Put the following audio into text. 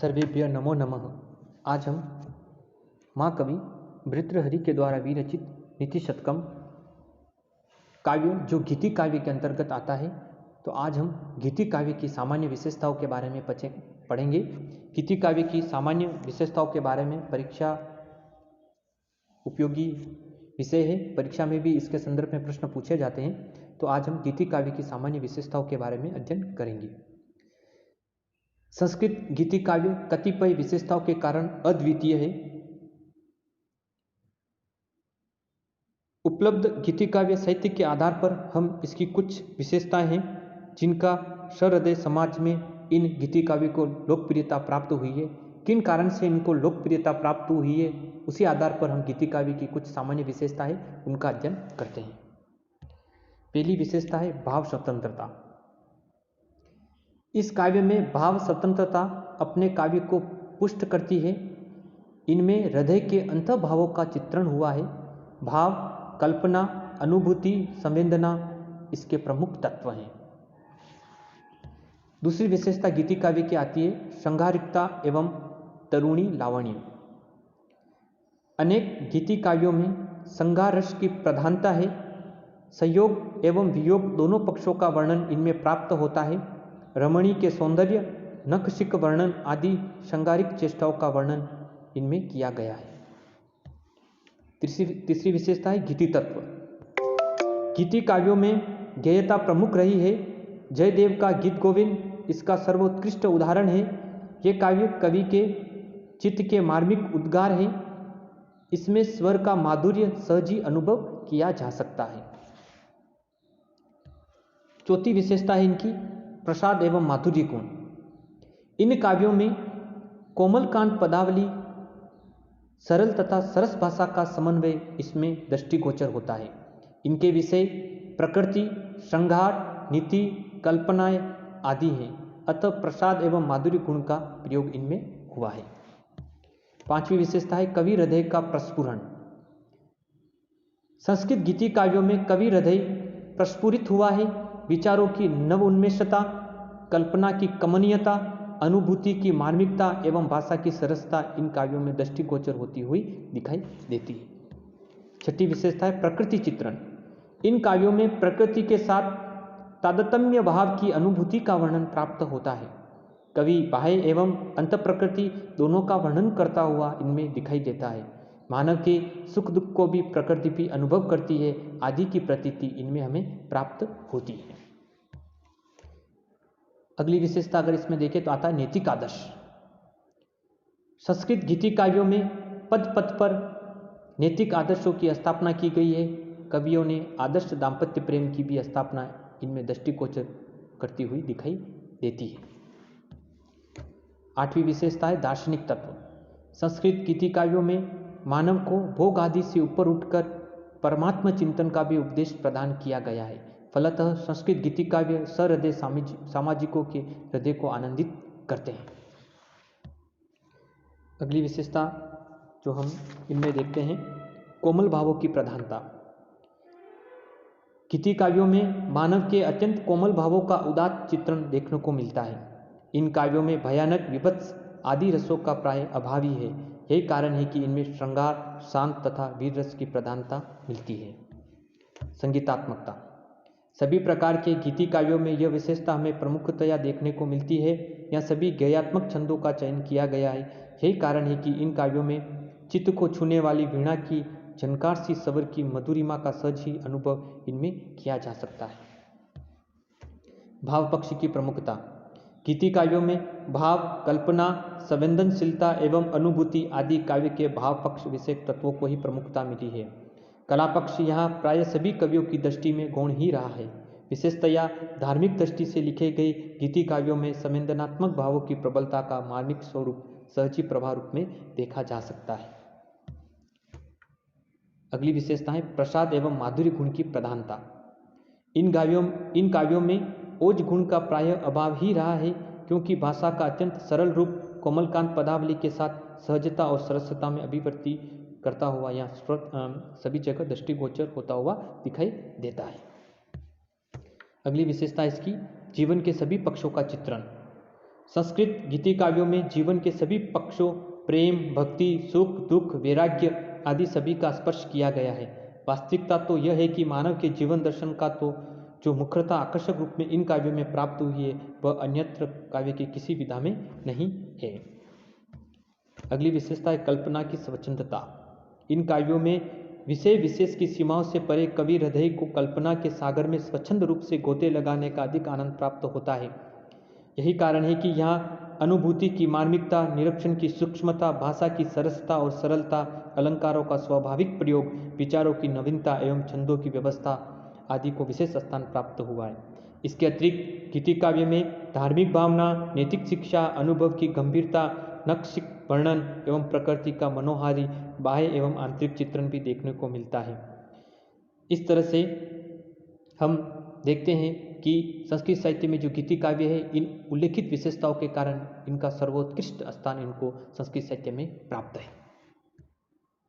सर्वेभ्य नमो नमः। आज हम महाकवि भर्तृहरि के द्वारा विरचित नीतिशतकम काव्य जो गीति काव्य के अंतर्गत आता है, तो आज हम गीति काव्य की सामान्य विशेषताओं के बारे में पढ़ेंगे। गीति काव्य की सामान्य विशेषताओं के बारे में परीक्षा उपयोगी विषय है, परीक्षा में भी इसके संदर्भ में प्रश्न पूछे जाते हैं। तो आज हम गीति काव्य की सामान्य विशेषताओं के बारे में अध्ययन करेंगे। संस्कृत गीति काव्य कतिपय विशेषताओं के कारण अद्वितीय है। उपलब्ध गीति काव्य साहित्य के आधार पर हम इसकी कुछ विशेषताएं हैं जिनका सहृदय समाज में इन गीति काव्य को लोकप्रियता प्राप्त हुई है। किन कारण से इनको लोकप्रियता प्राप्त हुई है, उसी आधार पर हम गीति काव्य की कुछ सामान्य विशेषता है उनका अध्ययन करते हैं। पहली विशेषता है भाव स्वतंत्रता। इस काव्य में भाव स्वतंत्रता अपने काव्य को पुष्ट करती है। इनमें हृदय के अंतर्भावों का चित्रण हुआ है। भाव, कल्पना, अनुभूति, संवेदना इसके प्रमुख तत्व हैं। दूसरी विशेषता गीति काव्य की आती है श्रृंगारिकता एवं तरुणी लावण्य। अनेक गीति काव्यों में श्रृंगार रस की प्रधानता है। संयोग एवं वियोग दोनों पक्षों का वर्णन इनमें प्राप्त होता है। रमणी के सौंदर्य, नखशिख वर्णन आदि श्रृंगारिक चेष्टाओं का वर्णन इनमें किया गया है। तीसरी विशेषता है गीति तत्व। गीति काव्यों में गेयता प्रमुख रही है। जयदेव का गीत गोविंद इसका सर्वोत्कृष्ट उदाहरण है। ये काव्य कवि के चित्त के मार्मिक उद्गार है। इसमें स्वर का माधुर्य सहजी अनुभव किया जा सकता है। चौथी विशेषता है इनकी प्रसाद एवं माधुर्य गुण। इन काव्यों में कोमल कांत पदावली, सरल तथा सरस भाषा का समन्वय इसमें दृष्टिगोचर होता है। इनके विषय प्रकृति, श्रृंगार, नीति, कल्पनाएं आदि हैं। अतः प्रसाद एवं माधुर्य गुण का प्रयोग इनमें हुआ है। पांचवी विशेषता है कवि हृदय का प्रस्फुरण। संस्कृत गीति काव्यों में कवि हृदय प्रस्फुरित हुआ है। विचारों की नव उन्मेषता, कल्पना की कमनीयता, अनुभूति की मार्मिकता एवं भाषा की सरसता इन काव्यों में दृष्टिगोचर होती हुई दिखाई देती है। छठी विशेषता है प्रकृति चित्रण। इन काव्यों में प्रकृति के साथ तादात्म्य भाव की अनुभूति का वर्णन प्राप्त होता है। कवि बाह्य एवं अंत प्रकृति दोनों का वर्णन करता हुआ इनमें दिखाई देता है। मानव के सुख दुख को भी प्रकृति भी अनुभव करती है आदि की प्रतीति इनमें हमें प्राप्त होती है। अगली विशेषता अगर इसमें देखें तो आता है नैतिक आदर्श। संस्कृत गीति काव्यों में पद पद पर नैतिक आदर्शों की स्थापना की गई है। कवियों ने आदर्श दाम्पत्य प्रेम की भी स्थापना इनमें दृष्टिगोचर करती हुई दिखाई देती है। आठवीं विशेषता है दार्शनिक तत्व। संस्कृत गीति काव्यों में मानव को भोग आदि से ऊपर उठकर परमात्मा चिंतन का भी उपदेश प्रदान किया गया है। फलतः संस्कृत गीति काव्य सहृदय सामाजिकों के हृदय को आनंदित करते हैं। अगली विशेषता जो हम इनमें देखते हैं कोमल भावों की प्रधानता। गीति काव्यों में मानव के अत्यंत कोमल भावों का उदात्त चित्रण देखने को मिलता है। इन काव्यों में भयानक, विभत्स आदि रसों का प्राय अभाव ही है। यही कारण है कि इनमें श्रृंगार, शांत तथा वीर रस की प्रधानता मिलती है। संगीतात्मकता। सभी प्रकार के गीति काव्यों में यह विशेषता हमें प्रमुखतया देखने को मिलती है। यहाँ सभी गयात्मक छंदों का चयन किया गया है। यही कारण है कि इन काव्यों में चित्त को छूने वाली वीणा की झनकार सी स्वर की मधुरिमा का सहज ही अनुभव इनमें किया जा सकता है। भाव पक्ष की प्रमुखता। गीति काव्यों में भाव, कल्पना, संवेदनशीलता एवं अनुभूति आदि काव्य के भाव पक्ष विषयक तत्वों को ही प्रमुखता मिली है। कला पक्ष यहाँ प्राय सभी कवियों की दृष्टि में गौण ही रहा है। विशेषतया धार्मिक दृष्टि से लिखे गए गीति काव्यों में संवेदनात्मक भावों की प्रबलता का मार्मिक स्वरूप सहजी प्रभाव रूप में देखा जा सकता है। अगली विशेषता है प्रसाद एवं माधुर्य गुण की प्रधानता। इन काव्यों में ओज गुण का प्राय अभाव ही रहा है, क्योंकि भाषा का अत्यंत सरल रूप कोमलकांत पदावली के साथ सहजता और सरसता में अभिव्यक्ति करता हुआ यहाँ सभी जगह दृष्टिगोचर होता हुआ दिखाई देता है। अगली विशेषता इसकी जीवन के सभी पक्षों का चित्रण। संस्कृत गीति काव्यों में जीवन के सभी पक्षों, प्रेम, भक्ति, सुख, दुख, वैराग्य आदि सभी का स्पर्श किया गया है। वास्तविकता तो यह है कि मानव के जीवन दर्शन का तो जो मुख्यतः आकर्षक रूप में इन काव्यों में प्राप्त हुई है वह अन्यत्र काव्य की किसी विधा में नहीं है। अगली विशेषता है कल्पना की स्वच्छंदता। इन काव्यों में विषय विशेष की सीमाओं से परे कवि हृदय को कल्पना के सागर में स्वच्छंद रूप से गोते लगाने का अधिक आनंद प्राप्त होता है। यही कारण है कि यहाँ अनुभूति की मार्मिकता, निरीक्षण की सूक्ष्मता, भाषा की सरसता और सरलता, अलंकारों का स्वाभाविक प्रयोग, विचारों की नवीनता एवं छंदों की व्यवस्था आदि को विशेष स्थान प्राप्त हुआ है। इसके अतिरिक्त गीति काव्य में धार्मिक भावना, नैतिक शिक्षा, अनुभव की गंभीरता, नक्शिक वर्णन एवं प्रकृति का मनोहारी बाह्य एवं आंतरिक चित्रण भी देखने को मिलता है। इस तरह से हम देखते हैं कि संस्कृत साहित्य में जो गीति काव्य है, इन उल्लेखित विशेषताओं के कारण इनका सर्वोत्कृष्ट स्थान इनको संस्कृत साहित्य में प्राप्त है।